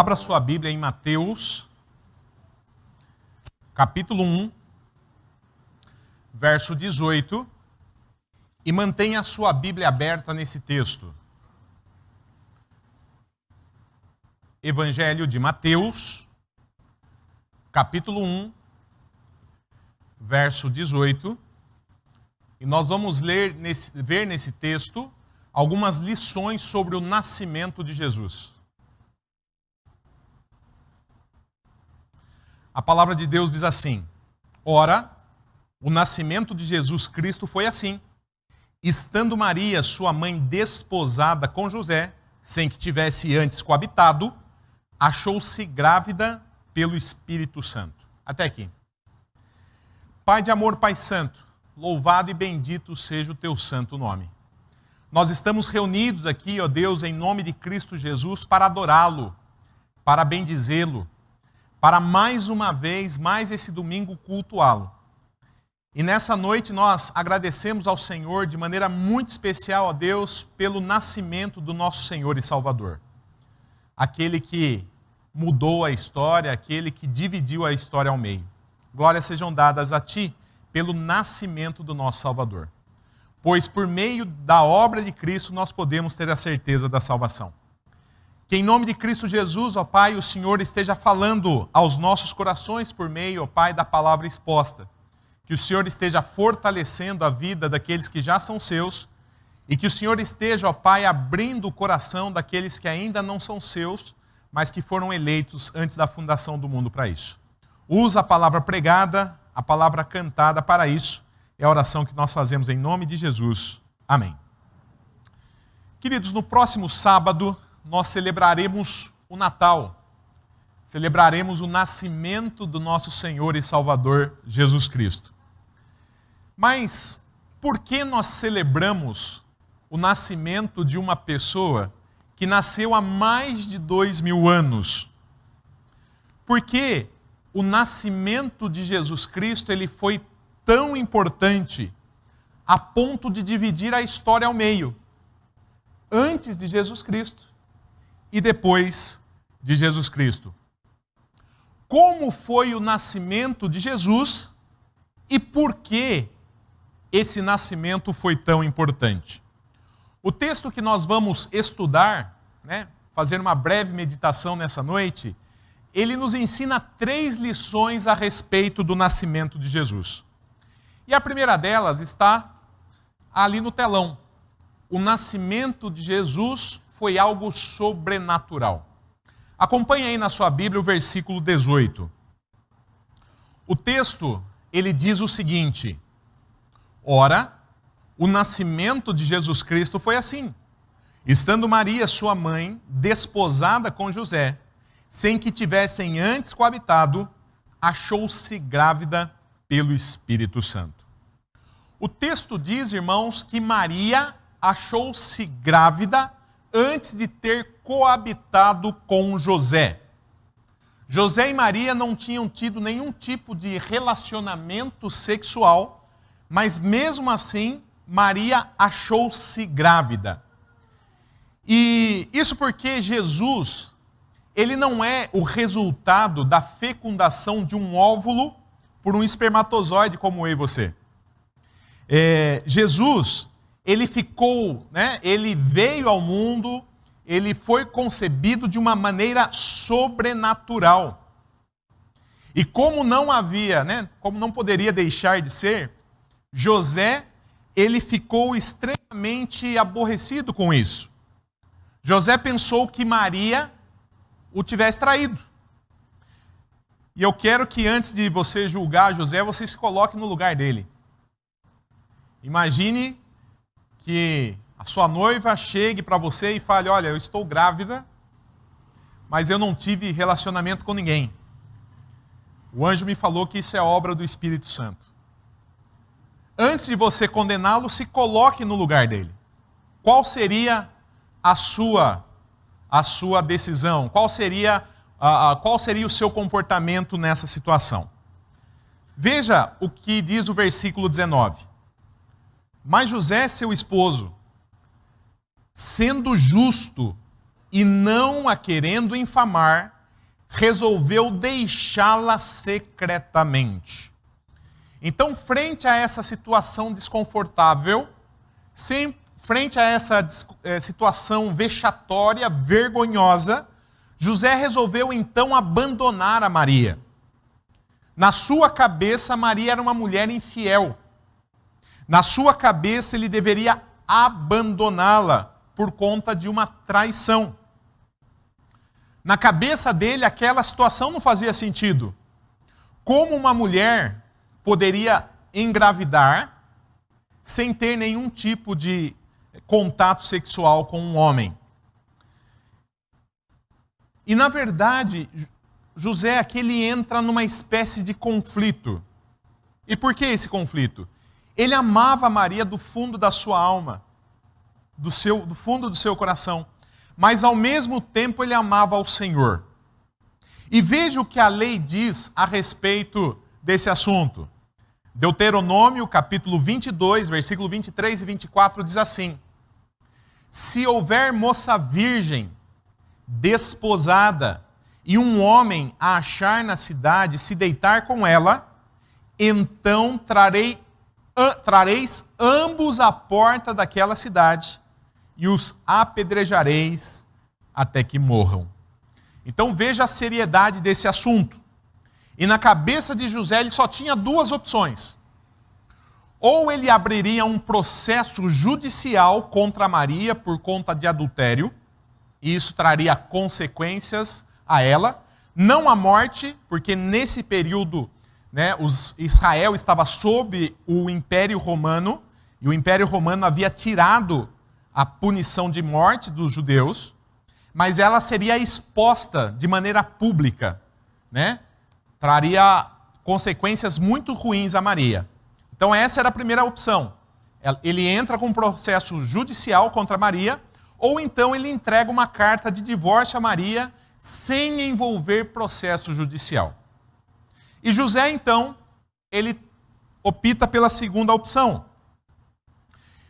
Abra sua Bíblia em Mateus, capítulo 1, verso 18, e mantenha a sua Bíblia aberta nesse texto. Evangelho de Mateus, capítulo 1, verso 18, e nós vamos ver nesse texto algumas lições sobre o nascimento de Jesus. A palavra de Deus diz assim: Ora, o nascimento de Jesus Cristo foi assim. Estando Maria, sua mãe, desposada com José, sem que tivesse antes coabitado, achou-se grávida pelo Espírito Santo. Até aqui. Pai de amor, Pai Santo, louvado e bendito seja o teu santo nome. Nós estamos reunidos aqui, ó Deus, em nome de Cristo Jesus, para adorá-lo, para bendizê-lo, para mais uma vez, mais esse domingo, cultuá-lo. E nessa noite nós agradecemos ao Senhor de maneira muito especial, ó Deus, pelo nascimento do nosso Senhor e Salvador. Aquele que mudou a história, aquele que dividiu a história ao meio. Glórias sejam dadas a Ti pelo nascimento do nosso Salvador. Pois por meio da obra de Cristo nós podemos ter a certeza da salvação. Que em nome de Cristo Jesus, ó Pai, o Senhor esteja falando aos nossos corações por meio, ó Pai, da palavra exposta. Que o Senhor esteja fortalecendo a vida daqueles que já são seus e que o Senhor esteja, ó Pai, abrindo o coração daqueles que ainda não são seus, mas que foram eleitos antes da fundação do mundo para isso. Usa a palavra pregada, a palavra cantada para isso. É a oração que nós fazemos em nome de Jesus. Amém. Queridos, no próximo sábado nós celebraremos o Natal. Celebraremos o nascimento do nosso Senhor e Salvador Jesus Cristo. Mas por que nós celebramos o nascimento de uma pessoa que nasceu há mais de 2000 anos? Por que o nascimento de Jesus Cristo ele foi tão importante a ponto de dividir a história ao meio? Antes de Jesus Cristo e depois de Jesus Cristo. Como foi o nascimento de Jesus e por que esse nascimento foi tão importante? O texto que nós vamos estudar, fazer uma breve meditação nessa noite, ele nos ensina 3 lições a respeito do nascimento de Jesus. E a primeira delas está ali no telão. O nascimento de Jesus foi algo sobrenatural. Acompanhe aí na sua Bíblia o versículo 18. O texto, ele diz o seguinte: Ora, o nascimento de Jesus Cristo foi assim. Estando Maria, sua mãe, desposada com José, sem que tivessem antes coabitado, achou-se grávida pelo Espírito Santo. O texto diz, irmãos, que Maria achou-se grávida antes de ter coabitado com José. José e Maria não tinham tido nenhum tipo de relacionamento sexual, mas mesmo assim, Maria achou-se grávida. E isso porque Jesus, ele não é o resultado da fecundação de um óvulo por um espermatozoide como eu e você. Jesus, ele ele veio ao mundo, ele foi concebido de uma maneira sobrenatural. E como não havia, como não poderia deixar de ser, José, ele ficou extremamente aborrecido com isso. José pensou que Maria o tivesse traído. E eu quero que antes de você julgar José, você se coloque no lugar dele. Imagine que a sua noiva chegue para você e fale: olha, eu estou grávida, mas eu não tive relacionamento com ninguém. O anjo me falou que isso é obra do Espírito Santo. Antes de você condená-lo, se coloque no lugar dele. Qual seria a sua decisão? Qual seria o seu comportamento nessa situação? Veja o que diz o versículo 19. Mas José, seu esposo, sendo justo, e não a querendo infamar, resolveu deixá-la secretamente. Então, frente a essa situação desconfortável, frente a essa situação vexatória, vergonhosa, José resolveu então abandonar a Maria. Na sua cabeça, Maria era uma mulher infiel. Na sua cabeça, ele deveria abandoná-la por conta de uma traição. Na cabeça dele, aquela situação não fazia sentido. Como uma mulher poderia engravidar sem ter nenhum tipo de contato sexual com um homem? E, na verdade, José aqui ele entra numa espécie de conflito. E por que esse conflito? Ele amava Maria do fundo da sua alma, do fundo do seu coração, mas ao mesmo tempo ele amava ao Senhor. E veja o que a lei diz a respeito desse assunto. Deuteronômio, capítulo 22, versículo 23 e 24, diz assim: se houver moça virgem, desposada, e um homem a achar na cidade, se deitar com ela, então trareis ambos à porta daquela cidade, e os apedrejareis até que morram. Então veja a seriedade desse assunto. E na cabeça de José ele só tinha duas opções. Ou ele abriria um processo judicial contra Maria por conta de adultério, e isso traria consequências a ela, não a morte, porque nesse período, Israel estava sob o Império Romano, e o Império Romano havia tirado a punição de morte dos judeus, mas ela seria exposta de maneira pública, traria consequências muito ruins a Maria. Então essa era a primeira opção. Ele entra com um processo judicial contra Maria, ou então ele entrega uma carta de divórcio a Maria sem envolver processo judicial. E José, então, ele opta pela segunda opção.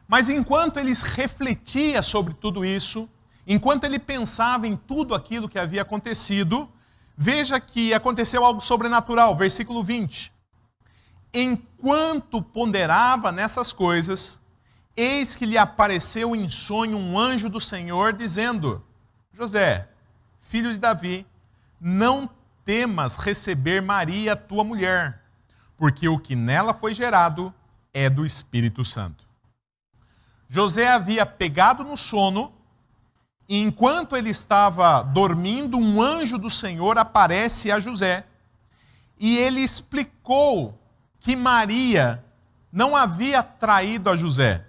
Mas enquanto ele refletia sobre tudo isso, enquanto ele pensava em tudo aquilo que havia acontecido, veja que aconteceu algo sobrenatural, versículo 20. Enquanto ponderava nessas coisas, eis que lhe apareceu em sonho um anjo do Senhor, dizendo: José, filho de Davi, não temas receber Maria, tua mulher, porque o que nela foi gerado é do Espírito Santo. José havia pegado no sono, e enquanto ele estava dormindo, um anjo do Senhor aparece a José, e ele explicou que Maria não havia traído a José,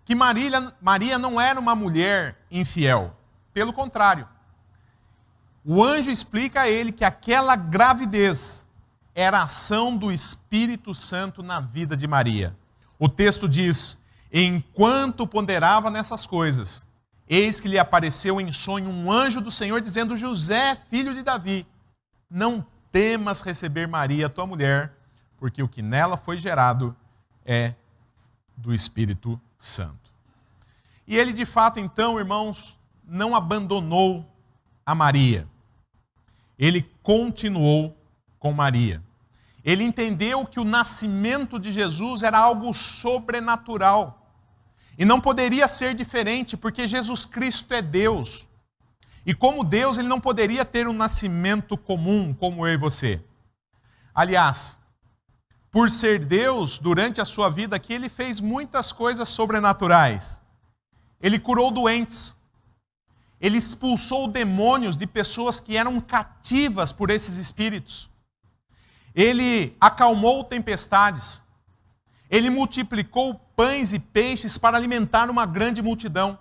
que Maria não era uma mulher infiel, pelo contrário. O anjo explica a ele que aquela gravidez era a ação do Espírito Santo na vida de Maria. O texto diz: enquanto ponderava nessas coisas, eis que lhe apareceu em sonho um anjo do Senhor, dizendo: José, filho de Davi, não temas receber Maria, tua mulher, porque o que nela foi gerado é do Espírito Santo. E ele, de fato, então, irmãos, não abandonou a Maria. Ele continuou com Maria. Ele entendeu que o nascimento de Jesus era algo sobrenatural. E não poderia ser diferente, porque Jesus Cristo é Deus. E como Deus, ele não poderia ter um nascimento comum, como eu e você. Aliás, por ser Deus, durante a sua vida aqui, ele fez muitas coisas sobrenaturais. Ele curou doentes. Ele expulsou demônios de pessoas que eram cativas por esses espíritos. Ele acalmou tempestades. Ele multiplicou pães e peixes para alimentar uma grande multidão.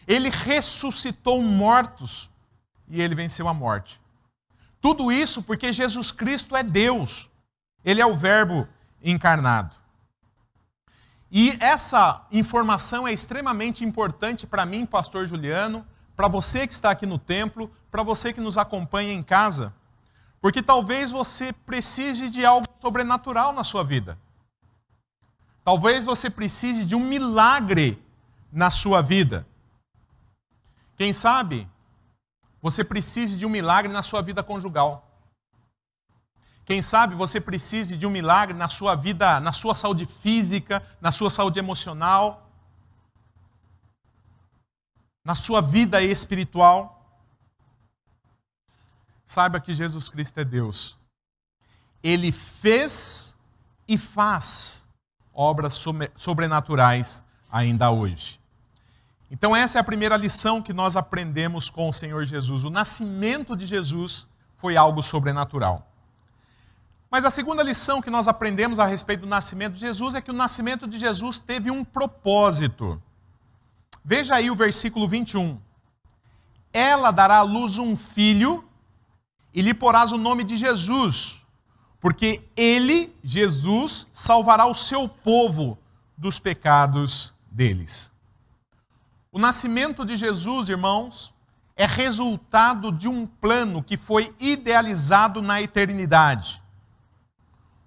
Ele ressuscitou mortos e ele venceu a morte. Tudo isso porque Jesus Cristo é Deus. Ele é o Verbo encarnado. E essa informação é extremamente importante para mim, pastor Juliano, para você que está aqui no templo, para você que nos acompanha em casa, porque talvez você precise de algo sobrenatural na sua vida. Talvez você precise de um milagre na sua vida. Quem sabe você precise de um milagre na sua vida conjugal. Quem sabe você precise de um milagre na sua vida, na sua saúde física, na sua saúde emocional, na sua vida espiritual. Saiba que Jesus Cristo é Deus. Ele fez e faz obras sobrenaturais ainda hoje. Então essa é a primeira lição que nós aprendemos com o Senhor Jesus. O nascimento de Jesus foi algo sobrenatural. Mas a segunda lição que nós aprendemos a respeito do nascimento de Jesus é que o nascimento de Jesus teve um propósito. Veja aí o versículo 21. Ela dará à luz um filho e lhe porás o nome de Jesus, porque ele, Jesus, salvará o seu povo dos pecados deles. O nascimento de Jesus, irmãos, é resultado de um plano que foi idealizado na eternidade.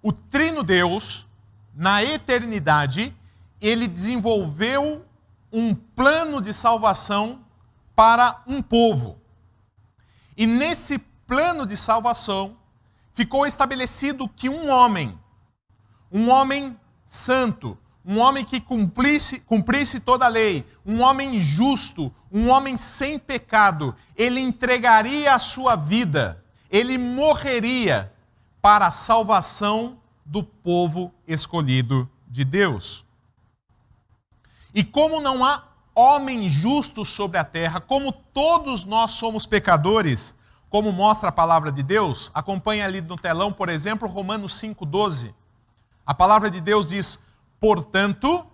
O Trino Deus, na eternidade, ele desenvolveu um plano de salvação para um povo. E nesse plano de salvação, ficou estabelecido que um homem santo, um homem que cumprisse toda a lei, um homem justo, um homem sem pecado, ele entregaria a sua vida, ele morreria para a salvação do povo escolhido de Deus. E como não há homem justo sobre a terra, como todos nós somos pecadores, como mostra a palavra de Deus, acompanha ali no telão, por exemplo, Romanos 5,12. A palavra de Deus diz: portanto,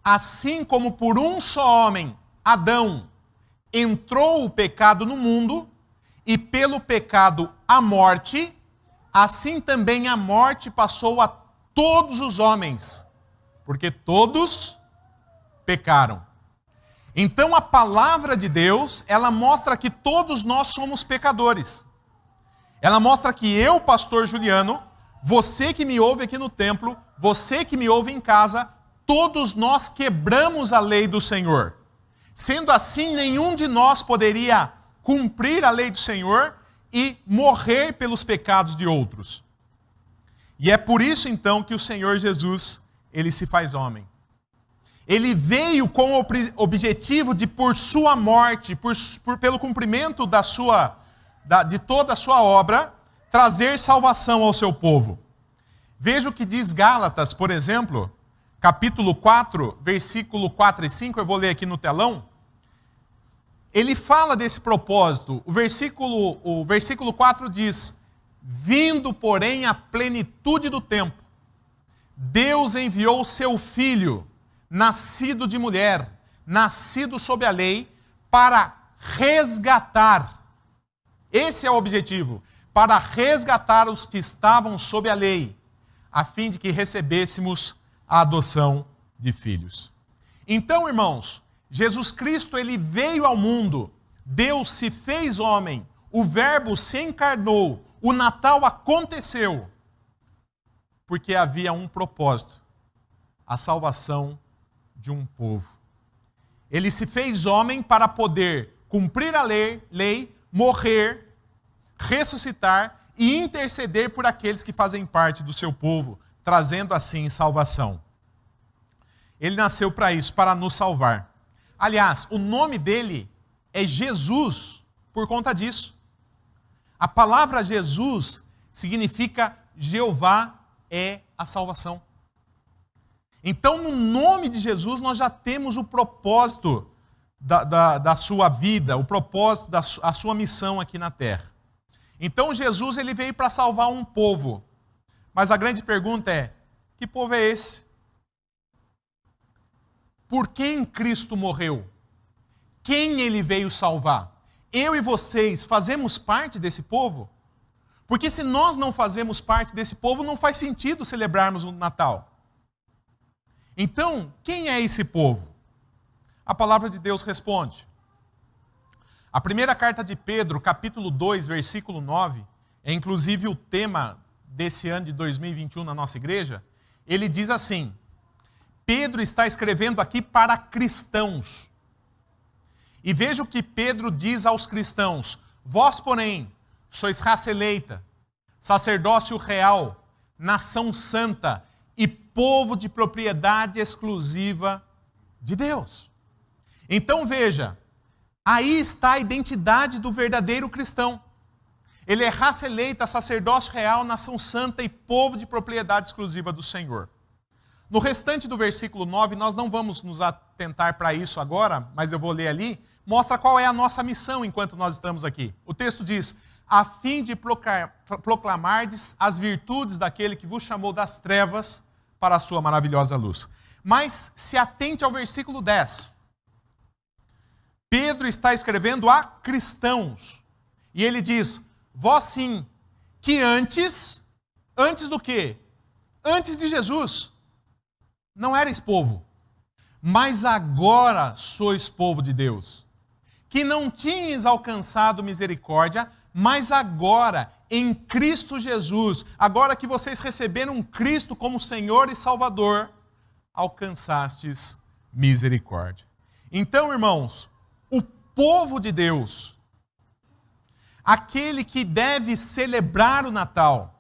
assim como por um só homem, Adão, entrou o pecado no mundo, e pelo pecado a morte, assim também a morte passou a todos os homens, porque todos pecaram. Então a palavra de Deus, ela mostra que todos nós somos pecadores. Ela mostra que eu, pastor Juliano, você que me ouve aqui no templo, você que me ouve em casa, todos nós quebramos a lei do Senhor. Sendo assim, nenhum de nós poderia cumprir a lei do Senhor e morrer pelos pecados de outros. E é por isso então que o Senhor Jesus, ele se faz homem. Ele veio com o objetivo de, por sua morte, pelo cumprimento de toda a sua obra, trazer salvação ao seu povo. Veja o que diz Gálatas, por exemplo, capítulo 4, versículo 4 e 5, eu vou ler aqui no telão. Ele fala desse propósito. O versículo 4 diz: vindo, porém, a plenitude do tempo, Deus enviou o seu Filho, nascido de mulher, nascido sob a lei, para resgatar. Esse é o objetivo, para resgatar os que estavam sob a lei, a fim de que recebêssemos a adoção de filhos. Então, irmãos, Jesus Cristo, ele veio ao mundo, Deus se fez homem, o Verbo se encarnou, o Natal aconteceu, porque havia um propósito, a salvação de um povo. Ele se fez homem para poder cumprir a lei, morrer, ressuscitar e interceder por aqueles que fazem parte do seu povo, trazendo assim salvação. Ele nasceu para isso, para nos salvar. Aliás, o nome dele é Jesus por conta disso. A palavra Jesus significa Jeová é a salvação. Então, no nome de Jesus, nós já temos o propósito da sua vida, o propósito da sua missão aqui na terra. Então, Jesus, ele veio para salvar um povo. Mas a grande pergunta é: que povo é esse? Por quem Cristo morreu? Quem ele veio salvar? Eu e vocês fazemos parte desse povo? Porque se nós não fazemos parte desse povo, não faz sentido celebrarmos o Natal. Então, quem é esse povo? A palavra de Deus responde. A primeira carta de Pedro, capítulo 2, versículo 9, é inclusive o tema desse ano de 2021 na nossa igreja. Ele diz assim: Pedro está escrevendo aqui para cristãos. E veja o que Pedro diz aos cristãos: vós, porém, sois raça eleita, sacerdócio real, nação santa e povo de propriedade exclusiva de Deus. Então veja, aí está a identidade do verdadeiro cristão. Ele é raça eleita, sacerdócio real, nação santa e povo de propriedade exclusiva do Senhor. No restante do versículo 9, nós não vamos nos atentar para isso agora, mas eu vou ler ali, mostra qual é a nossa missão enquanto nós estamos aqui. O texto diz: a fim de proclamardes as virtudes daquele que vos chamou das trevas para a sua maravilhosa luz. Mas se atente ao versículo 10. Pedro está escrevendo a cristãos. E ele diz: vós sim, que antes do quê? Antes de Jesus, não erais povo, mas agora sois povo de Deus. Que não tinhas alcançado misericórdia, mas agora, em Cristo Jesus, agora que vocês receberam Cristo como Senhor e Salvador, alcançastes misericórdia. Então, irmãos, o povo de Deus, aquele que deve celebrar o Natal,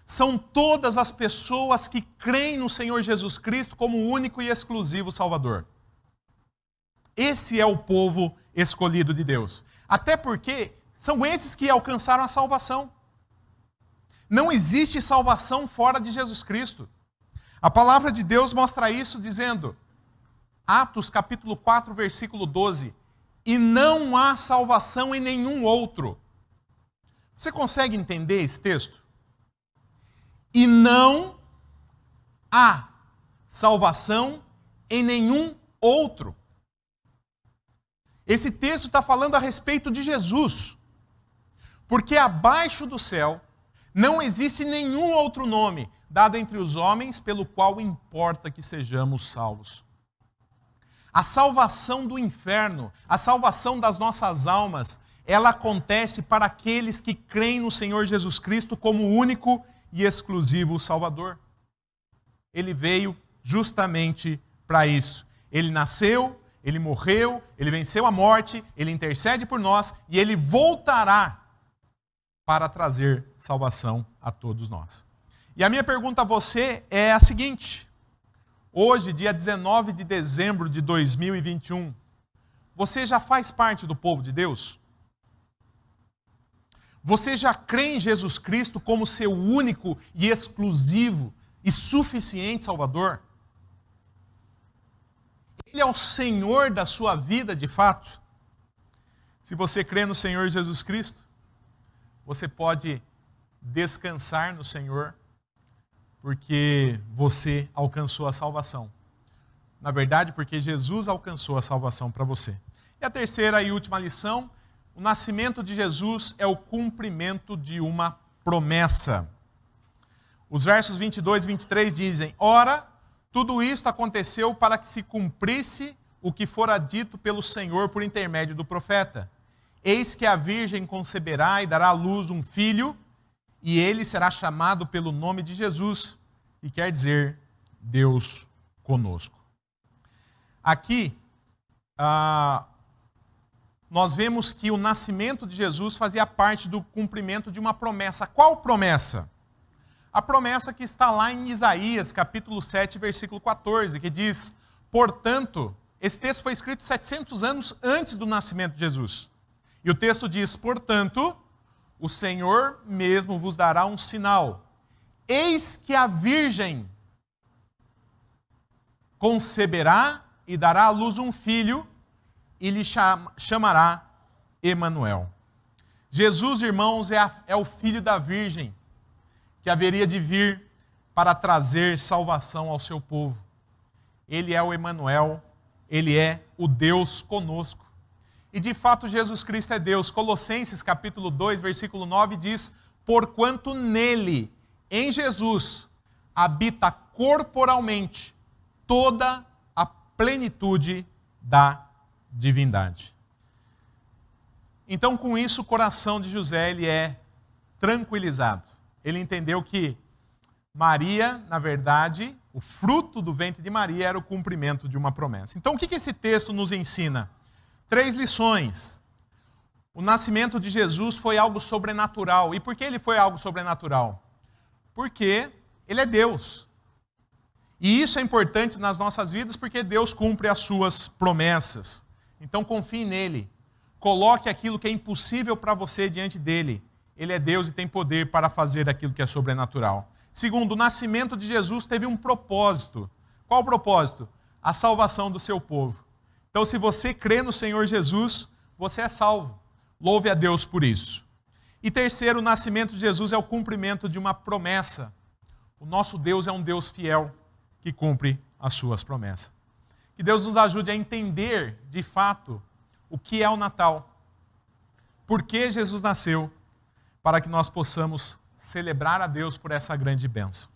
são todas as pessoas que creem no Senhor Jesus Cristo como o único e exclusivo Salvador. Esse é o povo escolhido de Deus. Até porque são esses que alcançaram a salvação. Não existe salvação fora de Jesus Cristo. A palavra de Deus mostra isso dizendo, Atos capítulo 4, versículo 12, e não há salvação em nenhum outro. Você consegue entender esse texto? E não há salvação em nenhum outro. Esse texto está falando a respeito de Jesus. Porque abaixo do céu não existe nenhum outro nome dado entre os homens pelo qual importa que sejamos salvos. A salvação do inferno, a salvação das nossas almas, ela acontece para aqueles que creem no Senhor Jesus Cristo como único e exclusivo Salvador. Ele veio justamente para isso. Ele nasceu, ele morreu, ele venceu a morte, ele intercede por nós e ele voltará para trazer salvação a todos nós. E a minha pergunta a você é a seguinte: hoje, dia 19 de dezembro de 2021, você já faz parte do povo de Deus? Você já crê em Jesus Cristo como seu único e exclusivo e suficiente Salvador? Ele é o Senhor da sua vida de fato? Se você crê no Senhor Jesus Cristo, você pode descansar no Senhor, porque você alcançou a salvação. Na verdade, porque Jesus alcançou a salvação para você. E a terceira e última lição: o nascimento de Jesus é o cumprimento de uma promessa. Os versos 22 e 23 dizem: ora, tudo isto aconteceu para que se cumprisse o que fora dito pelo Senhor por intermédio do profeta. Eis que a virgem conceberá e dará à luz um filho, e ele será chamado pelo nome de Jesus, que quer dizer Deus conosco. Aqui, nós vemos que o nascimento de Jesus fazia parte do cumprimento de uma promessa. Qual promessa? A promessa que está lá em Isaías, capítulo 7, versículo 14, que diz: portanto, esse texto foi escrito 700 anos antes do nascimento de Jesus. E o texto diz: portanto, o Senhor mesmo vos dará um sinal. Eis que a virgem conceberá e dará à luz um filho, e lhe chamará Emanuel. Jesus, irmãos, é o filho da virgem, que haveria de vir para trazer salvação ao seu povo. Ele é o Emanuel, ele é o Deus conosco. E de fato Jesus Cristo é Deus. Colossenses capítulo 2, versículo 9 diz: porquanto nele, em Jesus, habita corporalmente toda a plenitude da divindade. Então, com isso, o coração de José ele é tranquilizado. Ele entendeu que Maria, na verdade, o fruto do ventre de Maria era o cumprimento de uma promessa. Então, o que esse texto nos ensina? 3 lições. O nascimento de Jesus foi algo sobrenatural. E por que ele foi algo sobrenatural? Porque ele é Deus. E isso é importante nas nossas vidas porque Deus cumpre as suas promessas. Então confie nele. Coloque aquilo que é impossível para você diante dele. Ele é Deus e tem poder para fazer aquilo que é sobrenatural. Segundo, o nascimento de Jesus teve um propósito. Qual o propósito? A salvação do seu povo. Então, se você crê no Senhor Jesus, você é salvo. Louve a Deus por isso. E terceiro, o nascimento de Jesus é o cumprimento de uma promessa. O nosso Deus é um Deus fiel que cumpre as suas promessas. Que Deus nos ajude a entender, de fato, o que é o Natal. Por que Jesus nasceu? Para que nós possamos celebrar a Deus por essa grande bênção.